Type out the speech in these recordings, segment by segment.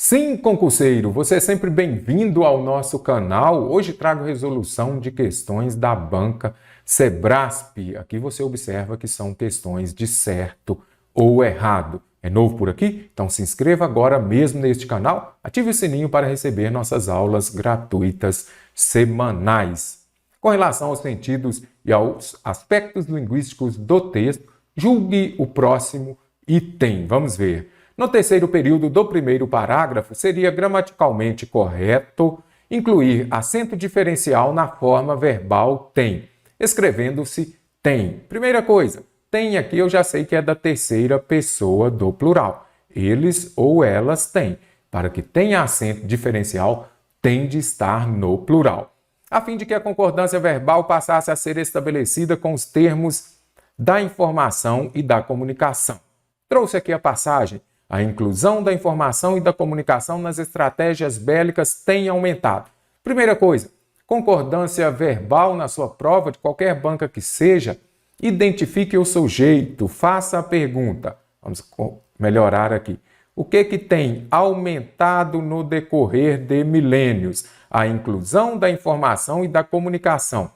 Sim, concurseiro, você é sempre bem-vindo ao nosso canal. Hoje trago resolução de questões da banca Sebrasp. Aqui você observa que são questões de certo ou errado. É novo por aqui? Então se inscreva agora mesmo neste canal, ative o sininho para receber nossas aulas gratuitas semanais. Com relação aos sentidos e aos aspectos linguísticos do texto, julgue o próximo item. Vamos ver. No terceiro período do primeiro parágrafo, seria gramaticalmente correto incluir acento diferencial na forma verbal tem, escrevendo-se tem. Primeira coisa, tem aqui eu já sei que é da terceira pessoa do plural. Eles ou elas têm. Para que tenha acento diferencial, tem de estar no plural. A fim de que a concordância verbal passasse a ser estabelecida com os termos da informação e da comunicação. Trouxe aqui a passagem. A inclusão da informação e da comunicação nas estratégias bélicas tem aumentado. Primeira coisa, concordância verbal na sua prova, de qualquer banca que seja, identifique o sujeito, faça a pergunta. Vamos melhorar aqui. O que tem aumentado no decorrer de milênios? A inclusão da informação e da comunicação.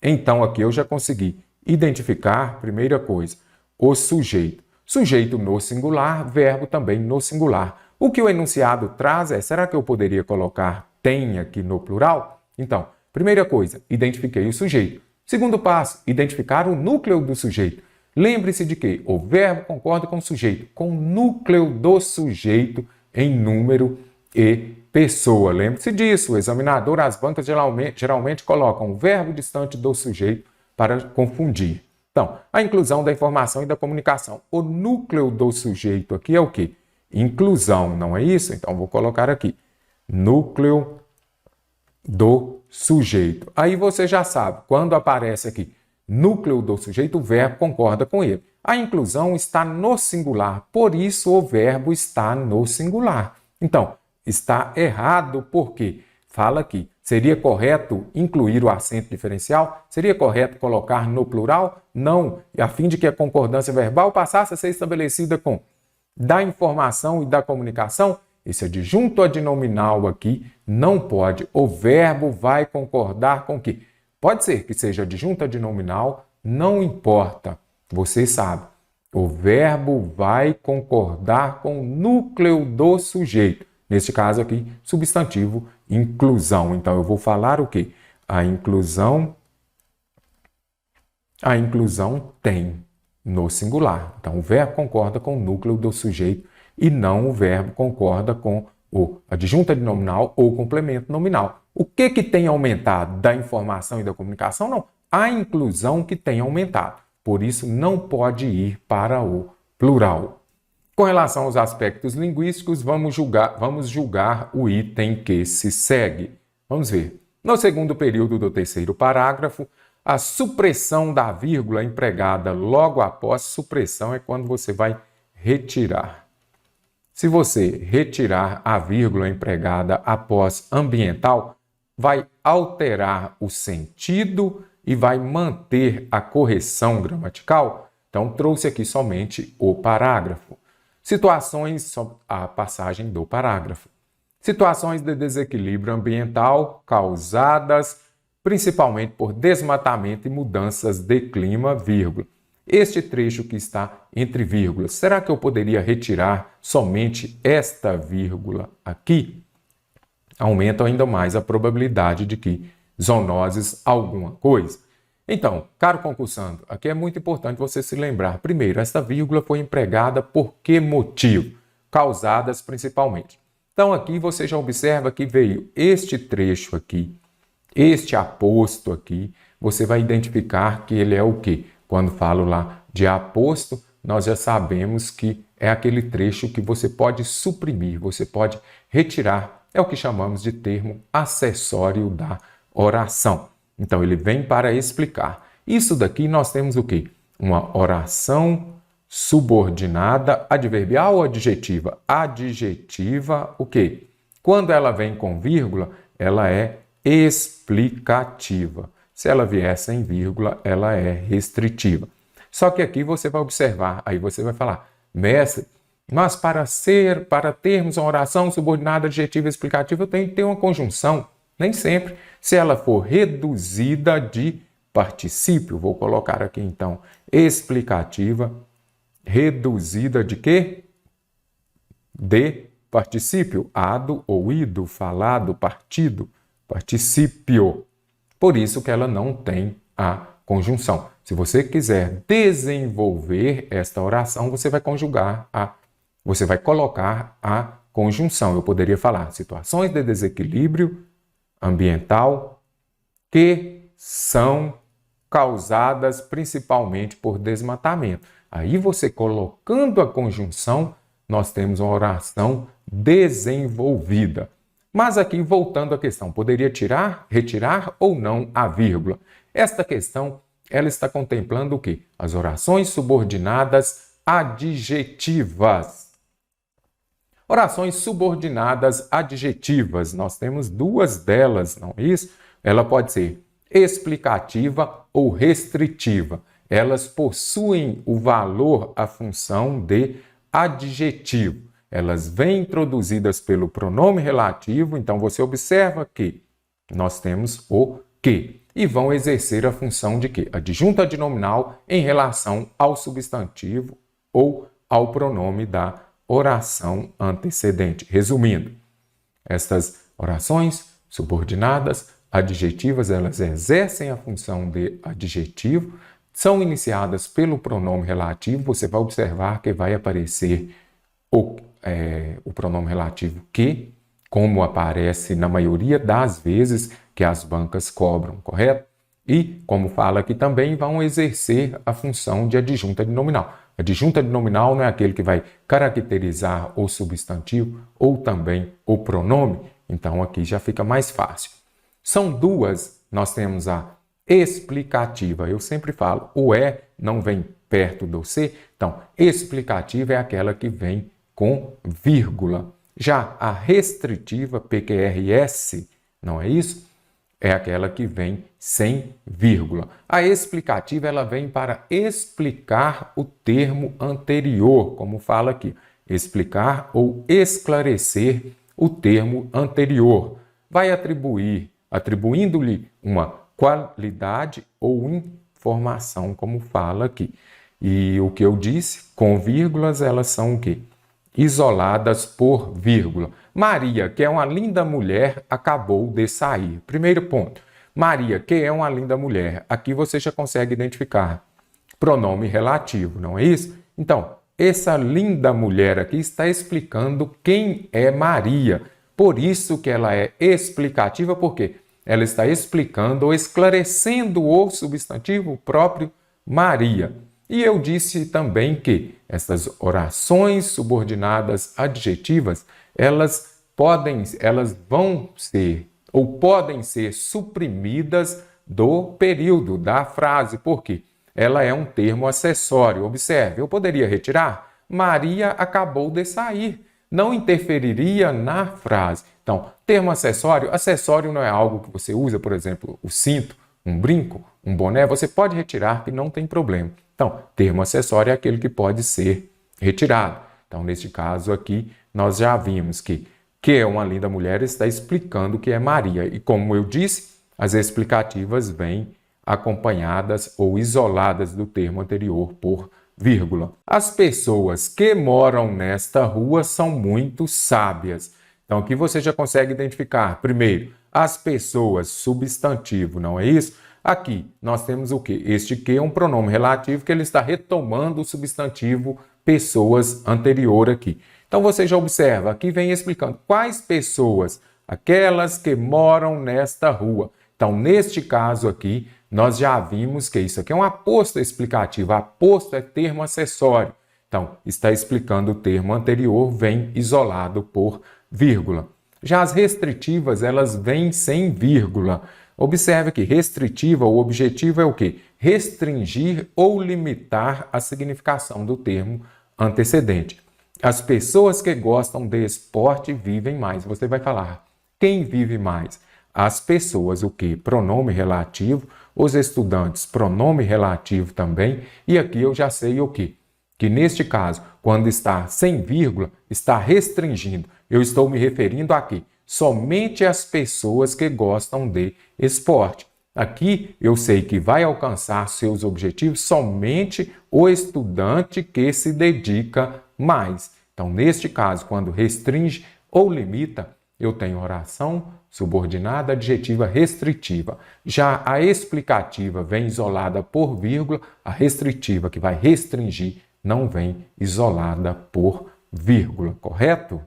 Então, aqui eu já consegui identificar, primeira coisa, o sujeito. Sujeito no singular, verbo também no singular. O que o enunciado traz é, será que eu poderia colocar tem aqui no plural? Então, primeira coisa, identifiquei o sujeito. Segundo passo, identificar o núcleo do sujeito. Lembre-se de que o verbo concorda com o sujeito, com o núcleo do sujeito em número e pessoa. Lembre-se disso, o examinador, as bancas geralmente colocam o verbo distante do sujeito para confundir. Então, a inclusão da informação e da comunicação. O núcleo do sujeito aqui é o quê? Inclusão, não é isso? Então, vou colocar aqui. Núcleo do sujeito. Aí você já sabe, quando aparece aqui núcleo do sujeito, o verbo concorda com ele. A inclusão está no singular, por isso o verbo está no singular. Então, está errado porque fala aqui. Seria correto incluir o acento diferencial? Seria correto colocar no plural? Não, a fim de que a concordância verbal passasse a ser estabelecida com da informação e da comunicação. Esse adjunto adnominal aqui não pode. O verbo vai concordar com o quê? Pode ser que seja adjunto adnominal, não importa. Você sabe. O verbo vai concordar com o núcleo do sujeito. Neste caso aqui, substantivo, inclusão. Então, eu vou falar o quê? A inclusão tem no singular. Então, o verbo concorda com o núcleo do sujeito e não o verbo concorda com o adjunto adnominal ou complemento nominal. O que tem aumentado da informação e da comunicação? Não, a inclusão que tem aumentado. Por isso, não pode ir para o plural. Com relação aos aspectos linguísticos, vamos julgar o item que se segue. Vamos ver. No segundo período do terceiro parágrafo, a supressão da vírgula empregada logo após supressão é quando você vai retirar. Se você retirar a vírgula empregada após ambiental, vai alterar o sentido e vai manter a correção gramatical. Então, trouxe aqui somente o parágrafo. Situações, a passagem do parágrafo. Situações de desequilíbrio ambiental causadas principalmente por desmatamento e mudanças de clima, vírgula. Este trecho que está entre vírgulas, será que eu poderia retirar somente esta vírgula aqui? Aumenta ainda mais a probabilidade de que zoonoses alguma coisa. Então, caro concursando, aqui é muito importante você se lembrar. Primeiro, esta vírgula foi empregada por que motivo? Causadas principalmente. Então, aqui você já observa que veio este trecho aqui, este aposto aqui, você vai identificar que ele é o quê? Quando falo lá de aposto, nós já sabemos que é aquele trecho que você pode suprimir, você pode retirar. É o que chamamos de termo acessório da oração. Então, ele vem para explicar. Isso daqui nós temos o quê? Uma oração subordinada, adverbial ou adjetiva? Adjetiva, o quê? Quando ela vem com vírgula, ela é explicativa. Se ela vier sem vírgula, ela é restritiva. Só que aqui você vai observar, aí você vai falar, mestre, Mas para termos uma oração subordinada, adjetiva e explicativa, eu tenho que ter uma conjunção. Nem sempre. Se ela for reduzida de particípio, vou colocar aqui então explicativa, reduzida de quê? De particípio, ado ou ido, falado, partido, particípio. Por isso que ela não tem a conjunção. Se você quiser desenvolver esta oração, você vai colocar a conjunção. Eu poderia falar situações de desequilíbrio ambiental que são causadas principalmente por desmatamento. Aí você colocando a conjunção, nós temos uma oração desenvolvida. Mas aqui, voltando à questão, poderia retirar ou não a vírgula? Esta questão, ela está contemplando o quê? As orações subordinadas adjetivas. Orações subordinadas adjetivas, nós temos duas delas, não é isso? Ela pode ser explicativa ou restritiva. Elas possuem o valor, a função de adjetivo. Elas vêm introduzidas pelo pronome relativo, então você observa que nós temos o que e vão exercer a função de quê? Adjunto adnominal em relação ao substantivo ou ao pronome da oração antecedente. Resumindo, estas orações subordinadas adjetivas, elas exercem a função de adjetivo, são iniciadas pelo pronome relativo. Você vai observar que vai aparecer o pronome relativo que, como aparece na maioria das vezes que as bancas cobram, correto? E, como fala aqui também, vão exercer a função de adjunto adnominal. Adjunto adnominal não é aquele que vai caracterizar o substantivo ou também o pronome. Então, aqui já fica mais fácil. São duas, nós temos a explicativa. Eu sempre falo, o E não vem perto do C. Então, explicativa é aquela que vem com vírgula. Já a restritiva, PQRS, não é isso? É aquela que vem sem vírgula. A explicativa, ela vem para explicar o termo anterior, como fala aqui. Explicar ou esclarecer o termo anterior. Vai atribuindo-lhe uma qualidade ou informação, como fala aqui. E o que eu disse, com vírgulas, elas são o quê? Isoladas por vírgula. Maria, que é uma linda mulher, acabou de sair. Primeiro ponto. Maria, que é uma linda mulher. Aqui você já consegue identificar pronome relativo, não é isso? Então, essa linda mulher aqui está explicando quem é Maria. Por isso que ela é explicativa, porque ela está explicando ou esclarecendo o substantivo próprio Maria. E eu disse também que essas orações subordinadas adjetivas, elas vão ser ou podem ser suprimidas do período da frase, porque ela é um termo acessório. Observe, eu poderia retirar Maria acabou de sair. Não interferiria na frase. Então, termo acessório não é algo que você usa, por exemplo, o cinto, um brinco, um boné, você pode retirar que não tem problema. Então, termo acessório é aquele que pode ser retirado. Então, neste caso aqui, nós já vimos que é uma linda mulher está explicando que é Maria. E como eu disse, as explicativas vêm acompanhadas ou isoladas do termo anterior por vírgula. As pessoas que moram nesta rua são muito sábias. Então, aqui você já consegue identificar, primeiro, as pessoas, substantivo, não é isso? Aqui, nós temos o quê? Este que é um pronome relativo que ele está retomando o substantivo pessoas anterior aqui. Então, você já observa, aqui vem explicando quais pessoas, aquelas que moram nesta rua. Então, neste caso aqui, nós já vimos que isso aqui é um aposto explicativo. Aposto é termo acessório. Então, está explicando o termo anterior, vem isolado por vírgula. Já as restritivas, elas vêm sem vírgula. Observe que restritiva ou objetiva é o quê? Restringir ou limitar a significação do termo antecedente. As pessoas que gostam de esporte vivem mais. Você vai falar, quem vive mais? As pessoas, o quê? Pronome relativo. Os estudantes, pronome relativo também. E aqui eu já sei o quê? que neste caso, quando está sem vírgula, está restringindo. Eu estou me referindo aqui somente às pessoas que gostam de esporte. Aqui eu sei que vai alcançar seus objetivos somente o estudante que se dedica mais. Então, neste caso, quando restringe ou limita, eu tenho oração subordinada adjetiva restritiva. Já a explicativa vem isolada por vírgula, a restritiva, que vai restringir, não vem isolada por vírgula, correto?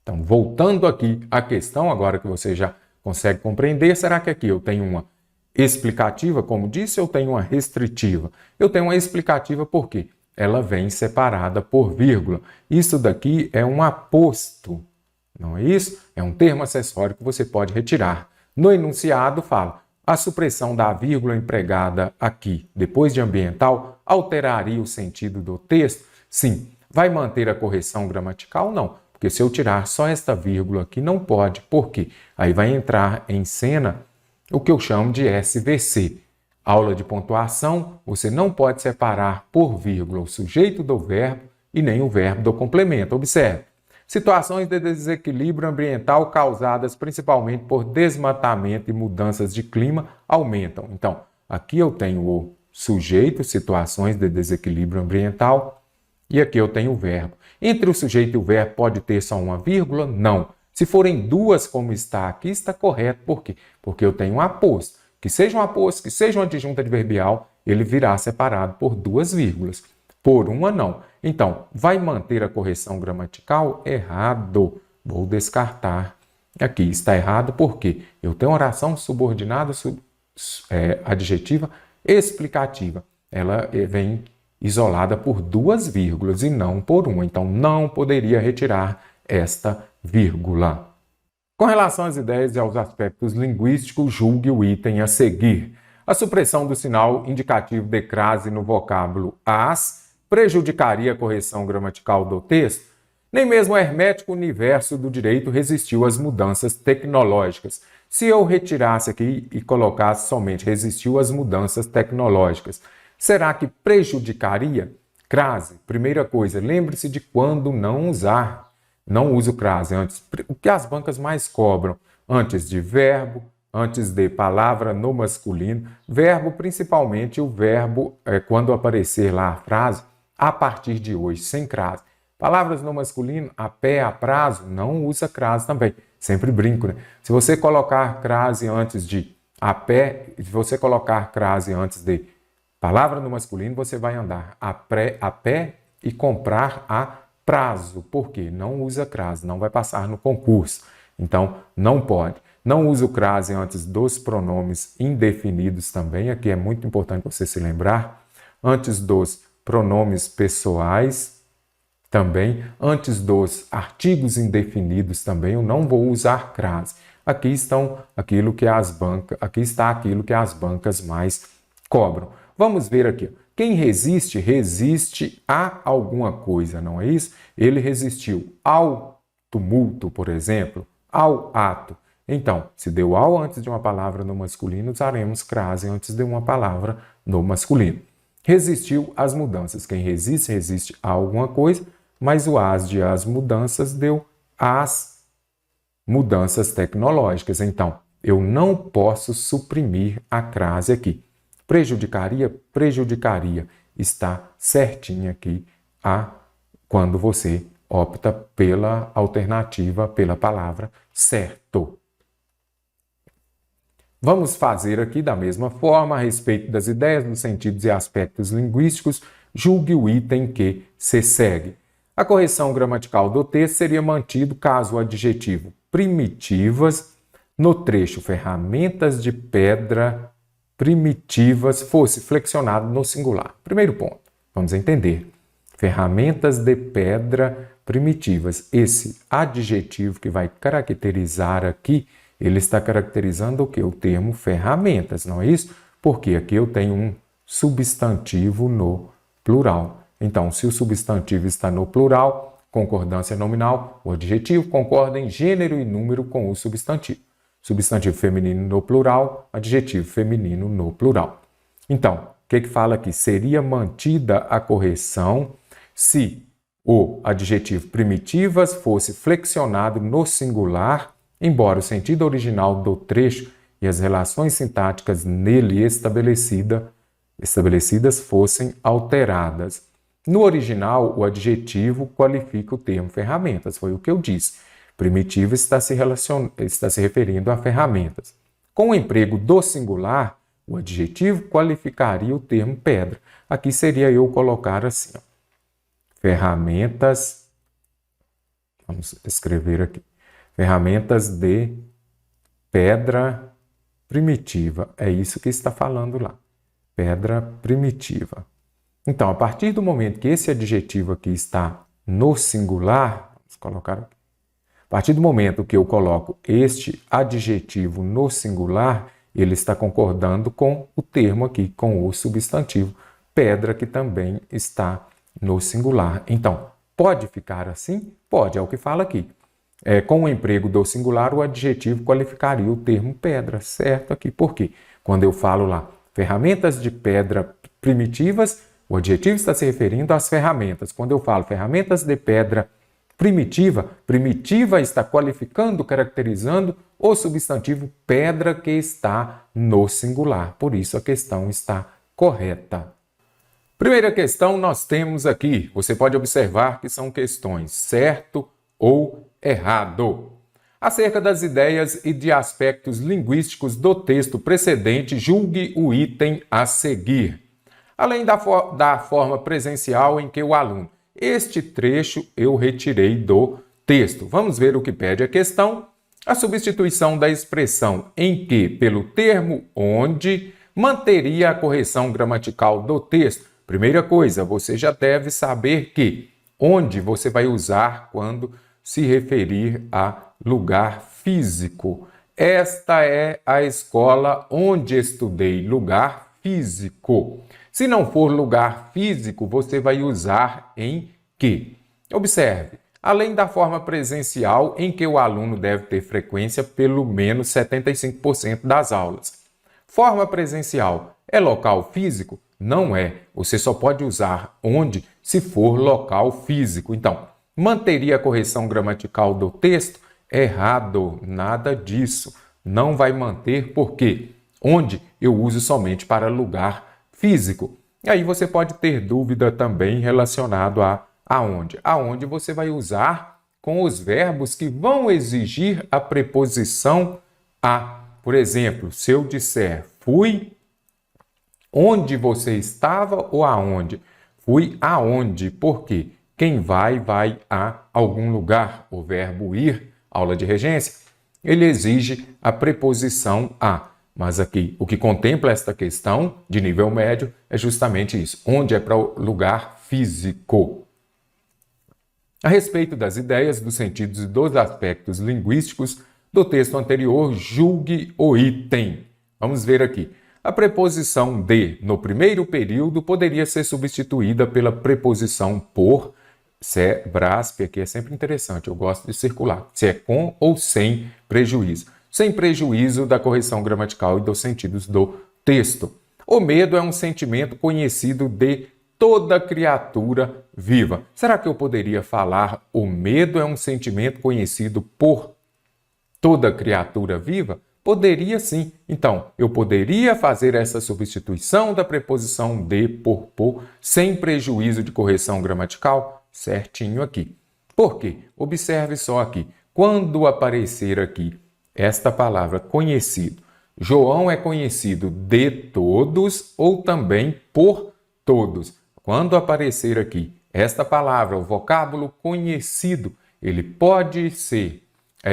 Então, voltando aqui à questão, agora que você já consegue compreender, será que aqui eu tenho uma explicativa, como disse, ou eu tenho uma restritiva? Eu tenho uma explicativa porque ela vem separada por vírgula. Isso daqui é um aposto, não é isso? É um termo acessório que você pode retirar. No enunciado fala, a supressão da vírgula empregada aqui, depois de ambiental, alteraria o sentido do texto? Sim. Vai manter a correção gramatical? Não. Porque se eu tirar só esta vírgula aqui, não pode. Por quê? Aí vai entrar em cena o que eu chamo de SVC. Aula de pontuação, você não pode separar por vírgula o sujeito do verbo e nem o verbo do complemento. Observe. Situações de desequilíbrio ambiental causadas principalmente por desmatamento e mudanças de clima aumentam. Então, aqui eu tenho o sujeito, situações de desequilíbrio ambiental, e aqui eu tenho o verbo. Entre o sujeito e o verbo pode ter só uma vírgula? Não. Se forem duas, como está aqui, está correto. Por quê? Porque eu tenho um aposto. Que seja um aposto, que seja uma adjunta adverbial, ele virá separado por duas vírgulas. Por uma, não. Então, vai manter a correção gramatical? Errado. Vou descartar. Aqui está errado porque eu tenho oração subordinada adjetiva explicativa. Ela vem isolada por duas vírgulas e não por uma. Então, não poderia retirar esta vírgula. Com relação às ideias e aos aspectos linguísticos, julgue o item a seguir. A supressão do sinal indicativo de crase no vocábulo as prejudicaria a correção gramatical do texto? Nem mesmo o hermético universo do direito resistiu às mudanças tecnológicas. Se eu retirasse aqui e colocasse somente resistiu às mudanças tecnológicas, será que prejudicaria? Crase, primeira coisa, lembre-se de quando não usar. Não use o crase antes. O que as bancas mais cobram? Antes de verbo, antes de palavra no masculino. Verbo, principalmente o verbo, quando aparecer lá a frase, a partir de hoje, sem crase. Palavras no masculino, a pé, a prazo, não usa crase também. Sempre brinco, né? Se você colocar crase antes de a pé, se você colocar crase antes de palavra no masculino, você vai andar a pé e comprar a prazo. Por quê? Não usa crase, não vai passar no concurso. Então, não pode. Não usa o crase antes dos pronomes indefinidos também. Aqui é muito importante você se lembrar. Antes dos pronomes pessoais também. Antes dos artigos indefinidos também. Eu não vou usar crase. Aqui está aquilo que as bancas mais cobram. Vamos ver aqui. Quem resiste, resiste a alguma coisa, não é isso? Ele resistiu ao tumulto, por exemplo, ao ato. Então, se deu ao antes de uma palavra no masculino, usaremos crase antes de uma palavra no masculino. Resistiu às mudanças. Quem resiste, resiste a alguma coisa, mas o as de as mudanças deu às mudanças tecnológicas. Então, eu não posso suprimir a crase aqui. Prejudicaria? Prejudicaria. Está certinho aqui quando você opta pela alternativa, pela palavra certo. Vamos fazer aqui da mesma forma a respeito das ideias, dos sentidos e aspectos linguísticos. Julgue o item que se segue. A correção gramatical do texto seria mantido caso o adjetivo primitivas no trecho ferramentas de pedra primitivas fosse flexionado no singular. Primeiro ponto, vamos entender. Ferramentas de pedra primitivas. Esse adjetivo que vai caracterizar aqui, ele está caracterizando o quê? O termo ferramentas, não é isso? Porque aqui eu tenho um substantivo no plural. Então, se o substantivo está no plural, concordância nominal, o adjetivo concorda em gênero e número com o substantivo. Substantivo feminino no plural, adjetivo feminino no plural. Então, que fala aqui? Seria mantida a correção se o adjetivo primitivas fosse flexionado no singular, embora o sentido original do trecho e as relações sintáticas nele estabelecidas fossem alteradas. No original, o adjetivo qualifica o termo ferramentas, foi o que eu disse. Primitivo está se referindo a ferramentas. Com o emprego do singular, o adjetivo qualificaria o termo pedra. Aqui seria eu colocar assim, ó, ferramentas, vamos escrever aqui, ferramentas de pedra primitiva. É isso que está falando lá, pedra primitiva. Então, a partir do momento que esse adjetivo aqui está no singular, vamos colocar aqui. A partir do momento que eu coloco este adjetivo no singular, ele está concordando com o termo aqui, com o substantivo pedra, que também está no singular. Então, pode ficar assim? Pode, é o que fala aqui. Com o emprego do singular, o adjetivo qualificaria o termo pedra, certo? Aqui, por quê? Quando eu falo lá, ferramentas de pedra primitivas, o adjetivo está se referindo às ferramentas. Quando eu falo ferramentas de pedra primitiva está qualificando, caracterizando o substantivo pedra que está no singular. Por isso a questão está correta. Primeira questão nós temos aqui, você pode observar que são questões certo ou errado. Acerca das ideias e de aspectos linguísticos do texto precedente, julgue o item a seguir. Além da forma presencial em que o aluno. Este trecho eu retirei do texto. Vamos ver o que pede a questão. A substituição da expressão em que pelo termo onde manteria a correção gramatical do texto. Primeira coisa, você já deve saber que onde você vai usar quando se referir a lugar físico. Esta é a escola onde estudei, lugar físico. Se não for lugar físico, você vai usar em que. Observe, além da forma presencial, em que o aluno deve ter frequência pelo menos 75% das aulas. Forma presencial é local físico? Não é. Você só pode usar onde se for local físico. Então, manteria a correção gramatical do texto? Errado, nada disso. Não vai manter porque onde eu uso somente para lugar físico. E aí você pode ter dúvida também relacionado a aonde. Aonde você vai usar com os verbos que vão exigir a preposição a. Por exemplo, se eu disser fui, onde você estava ou aonde? Fui aonde. Por quê? Quem vai a algum lugar. O verbo ir, aula de regência, ele exige a preposição a. Mas aqui, o que contempla esta questão de nível médio é justamente isso, onde é para o lugar físico. A respeito das ideias, dos sentidos e dos aspectos linguísticos do texto anterior, julgue o item. Vamos ver aqui. A preposição de, no primeiro período, poderia ser substituída pela preposição por, se é braspe, aqui é sempre interessante, eu gosto de circular, se é com ou sem prejuízo. Sem prejuízo da correção gramatical e dos sentidos do texto. O medo é um sentimento conhecido de toda criatura viva. Será que eu poderia falar o medo é um sentimento conhecido por toda criatura viva? Poderia sim. Então, eu poderia fazer essa substituição da preposição de por sem prejuízo de correção gramatical? Certinho aqui. Por quê? Observe só aqui. Quando aparecer aqui esta palavra conhecido, João é conhecido de todos ou também por todos. Quando aparecer aqui esta palavra, o vocábulo conhecido, ele pode ser,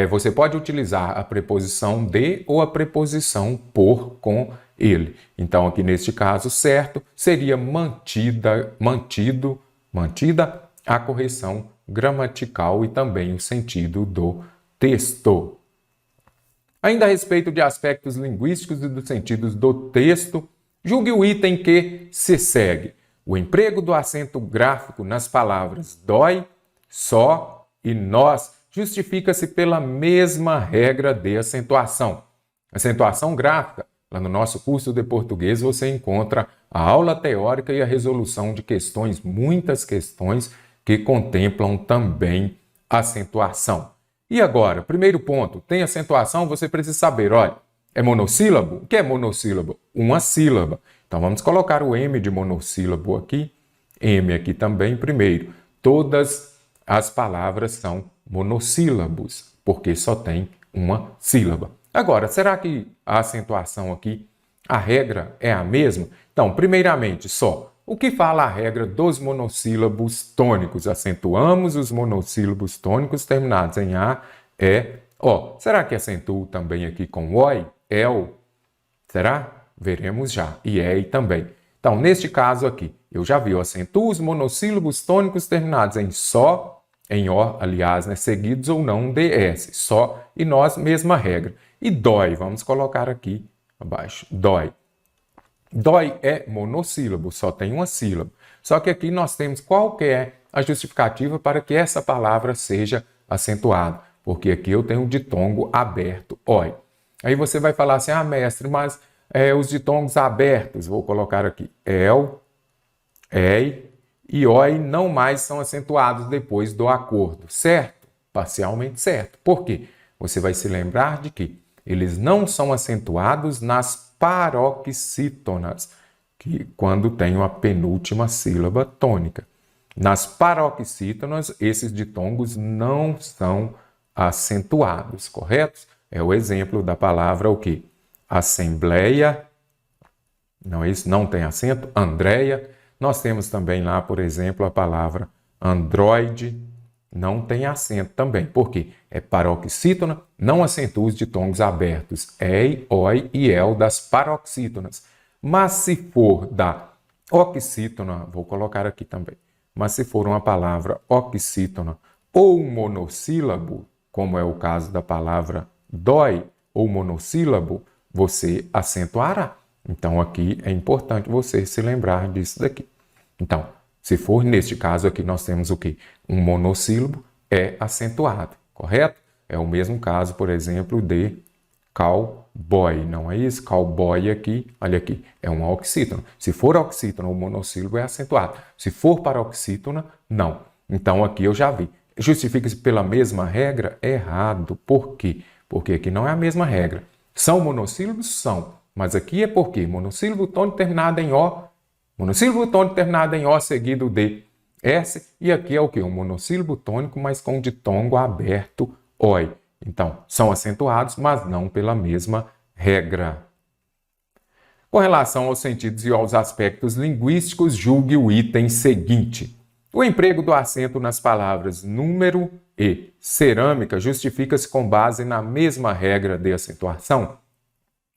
você pode utilizar a preposição de ou a preposição por com ele. Então, aqui neste caso, certo, seria mantida a correção gramatical e também o sentido do texto. Ainda a respeito de aspectos linguísticos e dos sentidos do texto, julgue o item que se segue. O emprego do acento gráfico nas palavras dói, só e nós justifica-se pela mesma regra de acentuação. Acentuação gráfica, Lá no nosso curso de português você encontra a aula teórica e a resolução de questões, muitas questões que contemplam também acentuação. E agora, primeiro ponto, tem acentuação, você precisa saber, olha, é monossílabo? O que é monossílabo? Uma sílaba. Então vamos colocar o M de monossílabo aqui, M aqui também primeiro. Todas as palavras são monossílabos, porque só tem uma sílaba. Agora, será que a acentuação aqui, a regra é a mesma? Então, primeiramente, só o que fala a regra dos monossílabos tônicos? Acentuamos os monossílabos tônicos terminados em A, E, O. Será que acentuo também aqui com OI, EL? Será? Veremos já. E EI também. Então, neste caso aqui, eu já vi, eu acentuo os monossílabos tônicos terminados em SO, em O, aliás, né, seguidos ou não de S. SO e nós, mesma regra. E DOI, vamos colocar aqui abaixo. DOI. DOI é monossílabo, só tem uma sílaba. Só que aqui nós temos qual que é a justificativa para que essa palavra seja acentuada. Porque aqui eu tenho o ditongo aberto, OI. Aí você vai falar assim, mestre, mas os ditongos abertos, vou colocar aqui, EL, EI e OI não mais são acentuados depois do acordo, certo? Parcialmente certo. Por quê? Você vai se lembrar de que eles não são acentuados nas paroxítonas, que quando tem uma penúltima sílaba tônica. Nas paroxítonas, esses ditongos não são acentuados, correto? É o exemplo da palavra o quê? Assembleia, não é isso? Não tem acento. Andréia. Nós temos também lá, por exemplo, a palavra Android, não tem acento também. Por quê? É paroxítona, não acentua os ditongos abertos EI, OI e EL das paroxítonas. Mas se for da oxítona, vou colocar aqui também, mas se for uma palavra oxítona ou um monossílabo, como é o caso da palavra DOI ou monossílabo, você acentuará. Então aqui é importante você se lembrar disso daqui. Então, se for neste caso aqui, nós temos o quê? Um monossílabo é acentuado, correto? É o mesmo caso, por exemplo, de cowboy, não é isso? Cowboy aqui, olha aqui, é uma oxítona. Se for oxítona, o monossílabo é acentuado. Se for paroxítona, não. Então aqui eu já vi. Justifica-se pela mesma regra? Errado. Por quê? Porque aqui não é a mesma regra. São monossílabos? São. Mas aqui é por quê? Monossílabo tônico terminado em O. Monossílabo tônico terminado em O seguido de S. E aqui é o quê? Um monossílabo tônico, mas com ditongo aberto OI. Então, são acentuados, mas não pela mesma regra. Com relação aos sentidos e aos aspectos linguísticos, julgue o item seguinte. O emprego do acento nas palavras número e cerâmica justifica-se com base na mesma regra de acentuação?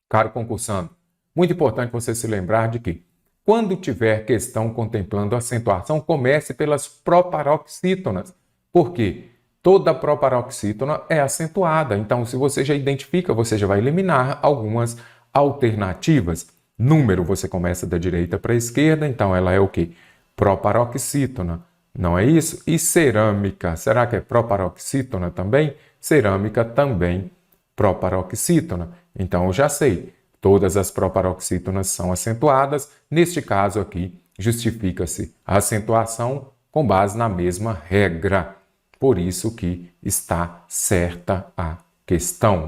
Caro concursando, muito importante você se lembrar de que, quando tiver questão contemplando acentuação, comece pelas proparoxítonas. Por quê? Toda proparoxítona é acentuada. Então, se você já identifica, você já vai eliminar algumas alternativas. Número, você começa da direita para a esquerda, então ela é o quê? Proparoxítona, não é isso? E cerâmica, será que é proparoxítona também? Cerâmica também proparoxítona. Então, eu já sei, todas as proparoxítonas são acentuadas. Neste caso aqui, justifica-se a acentuação com base na mesma regra. Por isso que está certa a questão.